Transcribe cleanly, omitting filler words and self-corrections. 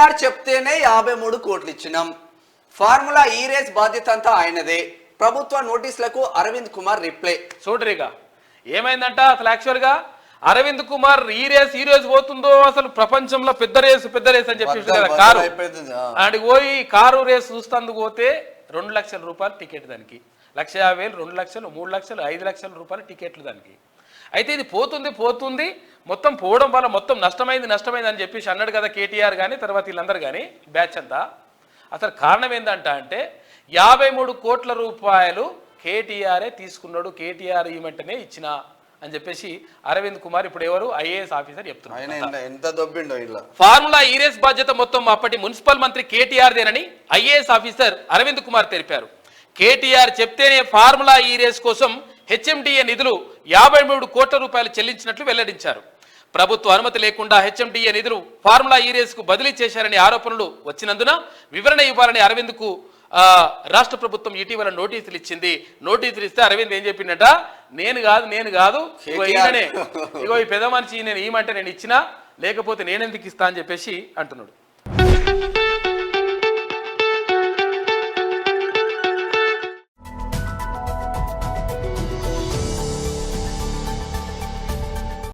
కేటీఆర్ చెప్తేనే 53 కోట్లు ఇచ్చినాం. ఫార్ములా ఈ రేస్ బాధ్యత అంతా ఆయనదే. ప్రభుత్వ నోటీసులకు అరవింద్ కుమార్ రిప్లై. చూడరిగా ఏమైందంట అసలు యాక్చువల్గా అరవింద్ కుమార్ ఈ రేస్ పోతుందో అసలు ప్రపంచంలో పెద్ద రేసు అని చెప్పేసి కారు ఆడికి పోయి కారు రేసు చూస్తందుకు పోతే 2 లక్షల రూపాయలు టికెట్ దానికి, 1,50,000, 2 లక్షలు, 3 లక్షలు, 5 లక్షల రూపాయలు టికెట్లు దానికి. అయితే ఇది పోతుంది మొత్తం పోవడం వల్ల మొత్తం నష్టమైంది అని చెప్పేసి అన్నాడు కదా కేటీఆర్ కానీ తర్వాత వీళ్ళందరూ కానీ బ్యాచ్ అంతా. అసలు కారణం ఏంటంట అంటే 53 కోట్ల రూపాయలు కేటీఆరే తీసుకున్నాడు, కేటీఆర్ ఈమెంటనే ఇచ్చిన అని చెప్పేసి అరవింద్ కుమార్ ఇప్పుడు ఎవరు ఐఏఎస్ ఆఫీసర్ చెప్తున్నారు. ఫార్ములా ఈ రేస్ బాధ్యత మొత్తం అప్పటి మున్సిపల్ మంత్రి కేటీఆర్ దేనని ఐఏఎస్ ఆఫీసర్ అరవింద్ కుమార్ తెలిపారు. కేటీఆర్ చెప్తేనే ఫార్ములా ఈ రేస్ కోసం హెచ్ఎండిఏ నిధులు 53 కోట్ల రూపాయలు చెల్లించినట్లు వెల్లడించారు. ప్రభుత్వ అనుమతి లేకుండా హెచ్ఎండిఏ నిధులు ఫార్ములా ఈ రేస్ కు బదిలీ చేశారనే ఆరోపణలు వచ్చినందున వివరణ ఇవ్వాలని అరవింద్ కు రాష్ట్ర ప్రభుత్వం ఇటీవల నోటీసులు ఇచ్చింది. నోటీసులు ఇస్తే అరవింద్ ఏం చెప్పిండట, నేను కాదు ఇగో ఈ పెద్ద మనిషి నేను ఏమంటే నేను ఇచ్చినా, లేకపోతే నేనెందుకు ఇస్తా అని చెప్పేసి అంటున్నాడు.